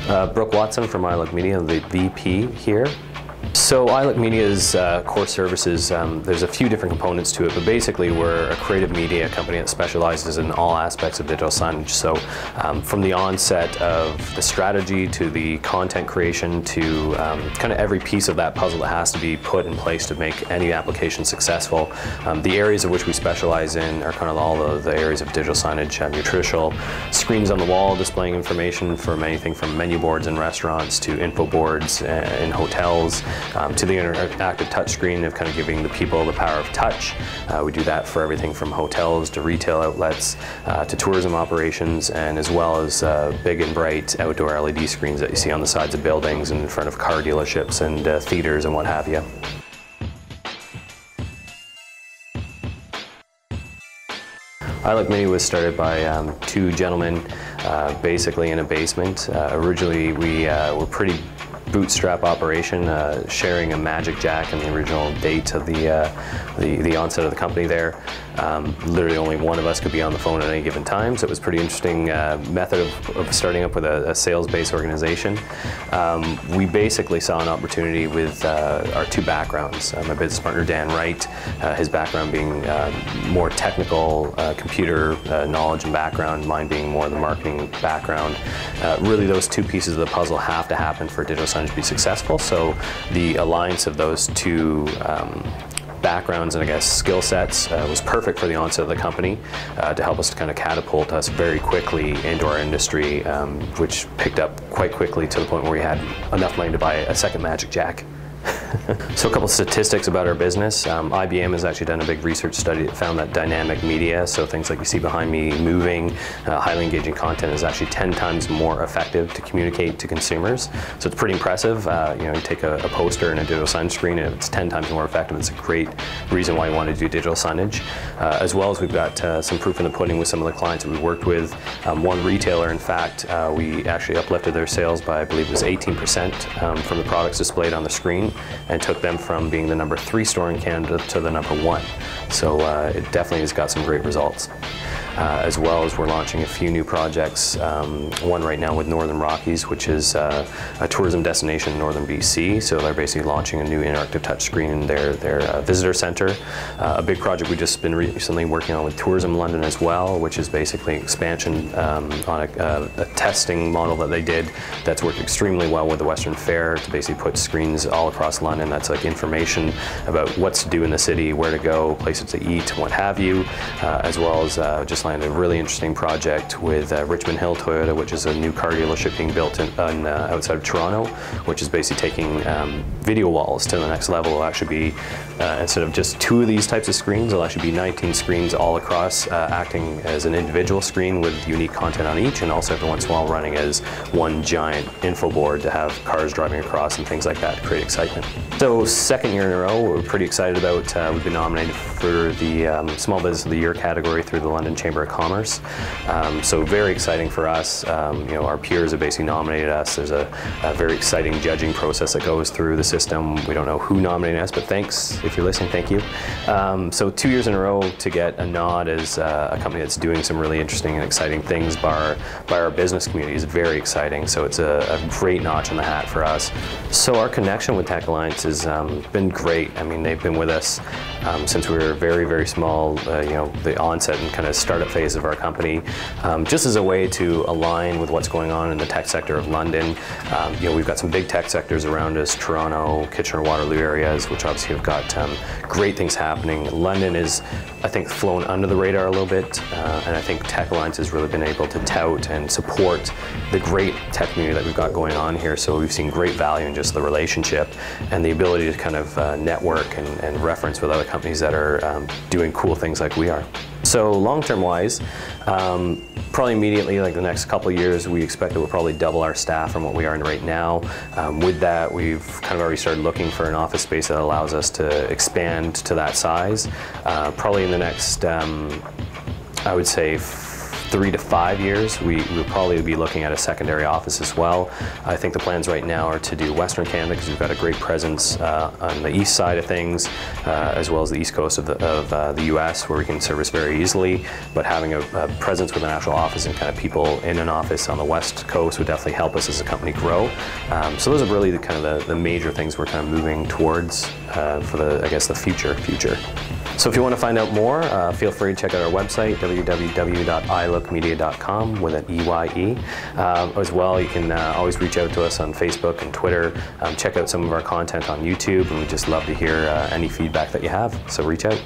Brooke Watson from EyeLook Media, the VP here. So EyeLook Media's core services, there's a few different components to it, but basically we're a creative media company that specializes in all aspects of digital signage. So from the onset of the strategy to the content creation to kind of every piece of that puzzle that has to be put in place to make any application successful. The areas of which we specialize in are kind of all of the areas of digital signage. Your traditional screens on the wall displaying information from anything from menu boards in restaurants to info boards in hotels. To the interactive touchscreen of kind of giving the people the power of touch. We do that for everything from hotels to retail outlets to tourism operations, and as well as big and bright outdoor LED screens that you see on the sides of buildings and in front of car dealerships and theaters and what have you. EyeLook Media was started by two gentlemen basically in a basement. Originally we were pretty bootstrap operation, sharing a magic jack in the original date of the onset of the company there. Literally only one of us could be on the phone at any given time, so it was a pretty interesting method of starting up with a sales-based organization. We basically saw an opportunity with our two backgrounds. My business partner Dan Wright, his background being more technical computer knowledge and background, mine being more the marketing background. Really those two pieces of the puzzle have to happen for digital signage to be successful, so the alliance of those two backgrounds and I guess skill sets was perfect for the onset of the company to help us to kind of catapult us very quickly into our industry, which picked up quite quickly to the point where we had enough money to buy a second magic jack. So a couple statistics about our business. IBM has actually done a big research study that found that dynamic media, so things like you see behind me, moving, highly engaging content is actually 10 times more effective to communicate to consumers. So it's pretty impressive. You take a poster and a digital sign screen and it's 10 times more effective. It's a great reason why you want to do digital signage. As well as we've got some proof in the pudding with some of the clients that we've worked with. One retailer, in fact, we actually uplifted their sales by, I believe it was 18% from the products displayed on the screen, and took them from being the #3 store in Canada to the #1. So it definitely has got some great results. As well as we're launching a few new projects, one right now with Northern Rockies, which is a tourism destination in northern BC. So they're basically launching a new interactive touchscreen in their visitor center. A big project we've just been recently working on with Tourism London as well, which is basically expansion on a testing model that they did that's worked extremely well with the Western Fair to basically put screens all across London that's like information about what's to do in the city, where to go, places to eat, what have you, as well as just landed a really interesting project with Richmond Hill Toyota, which is a new car dealership being built outside of Toronto, which is basically taking video walls to the next level. It'll actually be, instead of just 2 of these types of screens, it'll actually be 19 screens all across, acting as an individual screen with unique content on each, and also every once in a while running as one giant info board to have cars driving across and things like that to create excitement. So 2nd year in a row, we're pretty excited about, we've been nominated for the Small Business of the Year category through the London Chamber of Commerce. So very exciting for us. Our peers have basically nominated us. There's a very exciting judging process that goes through the system. We don't know who nominated us, but thanks if you're listening, thank you. So 2 years in a row to get a nod as a company that's doing some really interesting and exciting things by our business community is very exciting. So it's a great notch in the hat for us. So our connection with TechAlliance has been great. I mean, they've been with us since we were very, very small, the onset and kind of startup phase of our company, just as a way to align with what's going on in the tech sector of London. We've got some big tech sectors around us, Toronto, Kitchener-Waterloo areas, which obviously have got great things happening. London is, I think, flown under the radar a little bit, and I think TechAlliance has really been able to tout and support the great tech community that we've got going on here. So we've seen great value in just the relationship and the ability to kind of network and reference with other companies that are doing cool things like we are. So long-term wise, probably immediately, like the next couple of years, we expect that we'll probably double our staff from what we are in right now. With that, we've kind of already started looking for an office space that allows us to expand to that size. Probably in the next, I would say, 3 to 5 years, we'll probably be looking at a secondary office as well. I think the plans right now are to do Western Canada because we've got a great presence on the east side of things, as well as the east coast of the U.S., where we can service very easily. But having a presence with an actual office and kind of people in an office on the west coast would definitely help us as a company grow. So those are really the major things we're kind of moving towards for the future. So if you want to find out more, feel free to check out our website, www.eyelookmedia.com with an EYE. As well, you can always reach out to us on Facebook and Twitter. Check out some of our content on YouTube, and we'd just love to hear any feedback that you have, so reach out.